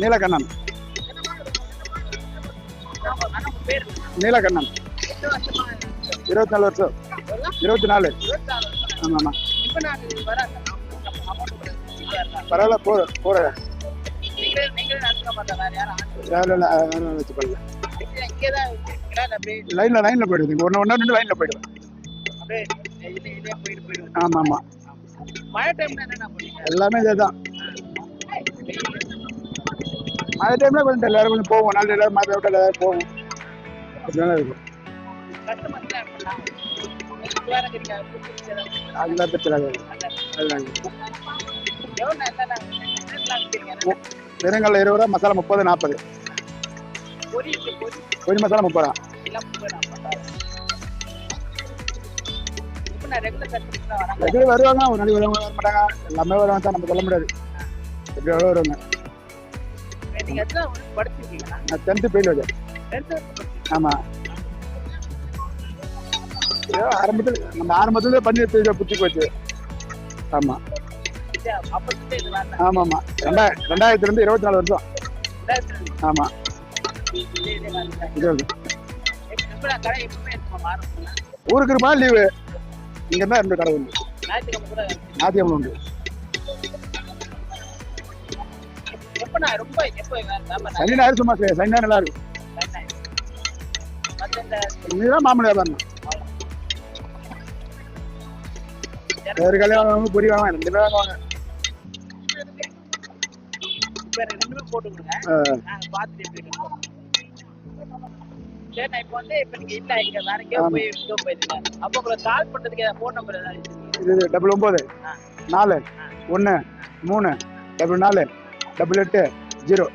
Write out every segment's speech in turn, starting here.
நீலகண்ணன். நீலகண்ணன் 24 வருஷம். 24. ஆமாம்மா. பரவாயில்ல போற லைன்ல போயிடுது. ஒன்னு 2 லைன்ல போயிடுவேன். ஆமா ஆமா. எல்லாமே இதேதான். மழை டைம்ல கொஞ்சம் எல்லாரும் கொஞ்சம் போவோம். நாலு எல்லாரும் மாற்றி விட்டு எல்லாரும் போவோம். அப்படிலாம் இருக்கும். அதெல்லாம் பிரச்சனை வெறுங்கல்ல 20 ரூபா, மசாலா 30, 40. பொரி மசாலா 30 ரூபா. ரெகுலர் வருவாங்க. ஒரு நாளைக்கு வருவாங்க, வர மாட்டாங்க. எல்லாமே வருவாங்க தான், நம்ம சொல்ல முடியாது. எப்படி எவ்வளோ வருவாங்க. நான் 10th ஃபெயில் வச்சேன். ஆமா. ஆரம்பத்துல பண்ணி புத்தி போச்சு. ஆமா ஆமா ஆமா. 2000 24 வருஷம். ஆமா. ஊருக்கு இருப்பா லீவு. இங்க தான் 2 கடை உண்டு. ஞாயிற்றுக்கிழமை உண்டு. சனி ஞாயிறு சும்மா சனி ஞாயிறு நல்லா இருக்கும். இதுதான் மாமூல் வியாபாரம். ஒரு கல்யாணம் வாங்க, பொரி வாங்க, 2 பேர் வாங்குவாங்க. இது 99 4 1 3 4 8 0.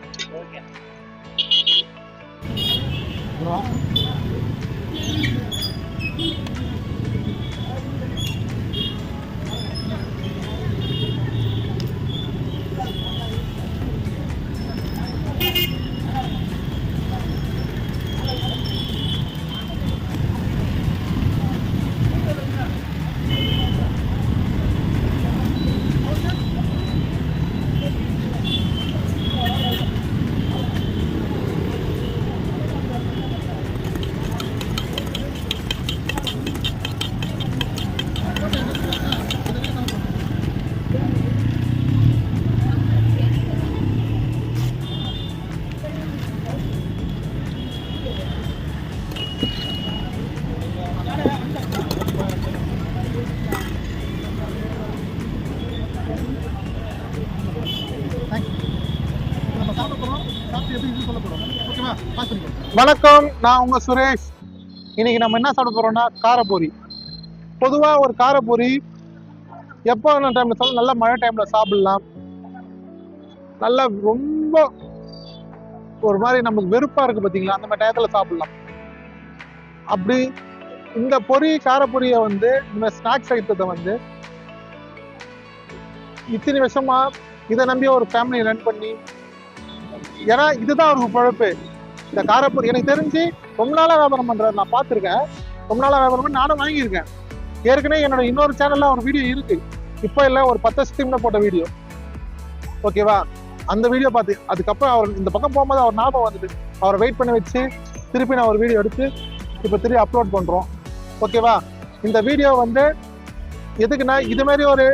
வணக்கம், நான் உங்க சுரேஷ். இன்னைக்கு நம்ம என்ன சாப்பிட போறோம்னா காரப்பொரி. பொதுவா ஒரு காரப்பொரி எப்போ டைம்ல சாப்பிட, நல்ல மழை டைம்ல சாப்பிடலாம். நல்லா ரொம்ப ஒரு மாதிரி நமக்கு வெறுப்பா இருக்கு பாத்தீங்களா, அந்த மாதிரி டயத்துல சாப்பிடலாம். அப்படி இந்த காரப்பொரியை இந்த ஸ்நாக்ஸ் ஐட்டத்தை இத்தனை வருஷமா இதை நம்பி ஒரு ஃபேமிலி ரன் பண்ணி, ஏன்னா இதுதான் அவருக்கு பழப்பு. இந்த காரப்பொரி எனக்கு தெரிஞ்சு ரொம்ப நாளா வியாபாரம் பண்றாரு. நான் பார்த்துருக்கேன். ரொம்ப நாளா வியாபாரம் பண்ணி நானும் வாங்கியிருக்கேன். ஏற்கனவே என்னோட இன்னொரு சேனல்ல ஒரு வீடியோ இருக்கு. இப்போ இல்லை, ஒரு 10 ஸ்ட்ரீம்ல போட்ட வீடியோ. ஓகேவா? அந்த வீடியோ பார்த்து அதுக்கப்புறம் அவர் இந்த பக்கம் போகும்போது அவர் ஞாபகம் வந்துட்டு அவரை வெயிட் பண்ணி வச்சு திருப்பி நான் ஒரு வீடியோ எடுத்து இப்போ திருப்பி அப்லோட் பண்றோம். ஓகேவா? இந்த வீடியோ எதுக்குன்னா, இது மாதிரி ஒரு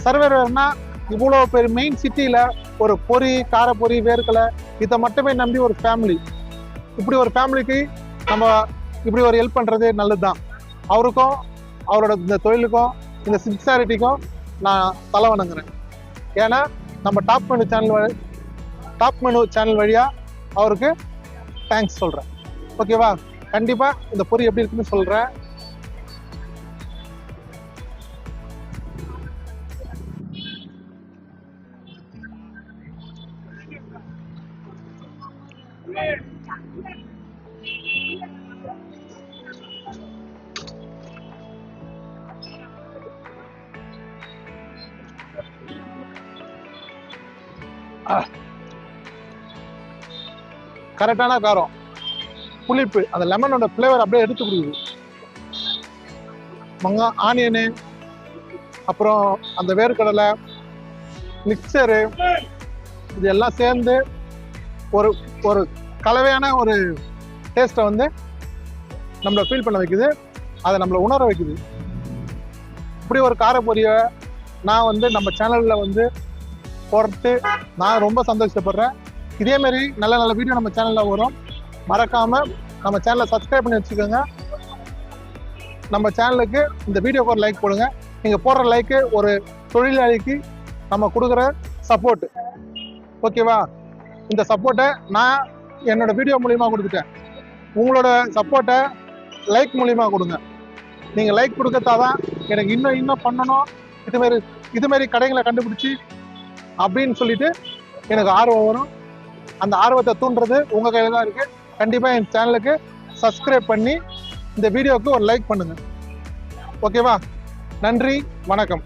சர்வேர்னா இவ்வளோ பேர் மெயின் சிட்டியில ஒரு காரப்பொரி, வேர்க்கலை இதை மட்டுமே நம்பி ஒரு ஃபேமிலி, இப்படி ஒரு ஃபேமிலிக்கு நம்ம இப்படி ஒரு ஹெல்ப் பண்றது நல்லதுதான். அவருக்கும் அவரோட இந்த தொழிலுக்கும் இந்த சின்சியாரிட்டிக்கும் நான் தலை வணங்குறேன். ஏன்னா நம்ம டாப் மெனு சேனல் வழியா அவருக்கு தேங்க்ஸ் சொல்றேன். ஓகேவா? கண்டிப்பா இந்த பொரி எப்படி இருக்குன்னு சொல்றேன். கரெக்டான காரம், புளிப்பு, அந்த லெமனோட ஃப்ளேவர் அப்படியே எடுத்து கொடுக்குது. ஆனியனு, அப்புறம் அந்த வேர்க்கடலை, மிக்சரு, இது எல்லாம் சேர்ந்து ஒரு ஒரு கலவையான ஒரு டேஸ்ட்டை வந்து நம்மளை ஃபீல் பண்ண வைக்குது, அதை நம்மளை உணர வைக்குது. இப்படி ஒரு காரப்பொரியை நான் வந்து நம்ம சேனலில் வந்து போட்டு நான் ரொம்ப சந்தோஷப்படுறேன். இதேமாரி நல்ல நல்ல வீடியோ நம்ம சேனலில் வரும். மறக்காமல் நம்ம சேனலை சப்ஸ்கிரைப் பண்ணி வச்சுக்கோங்க. நம்ம சேனலுக்கு இந்த வீடியோக்கு ஒரு லைக் போடுங்க. நீங்கள் போடுற லைக்கு ஒரு தொழிலாளிக்கு நம்ம கொடுக்குற சப்போர்ட். ஓகேவா? இந்த சப்போர்ட்டை நான் என்னோட வீடியோ மூலிமா கொடுத்துட்டேன். உங்களோட சப்போர்ட்டை லைக் மூலிமா கொடுங்க. நீங்கள் லைக் கொடுக்கறதாதான் எனக்கு இன்னும் பண்ணணும், இதுமாரி கடைகளை கண்டுபிடிச்சி அப்படின்னு சொல்லிட்டு எனக்கு ஆர்வம் வரும். அந்த ஆர்வத்தை தூண்டுறது உங்கள் கையில் தான் இருக்குது. கண்டிப்பாக என் சேனலுக்கு சப்ஸ்கிரைப் பண்ணி இந்த வீடியோவுக்கு ஒரு லைக் பண்ணுங்கள். ஓகேவா? நன்றி, வணக்கம்.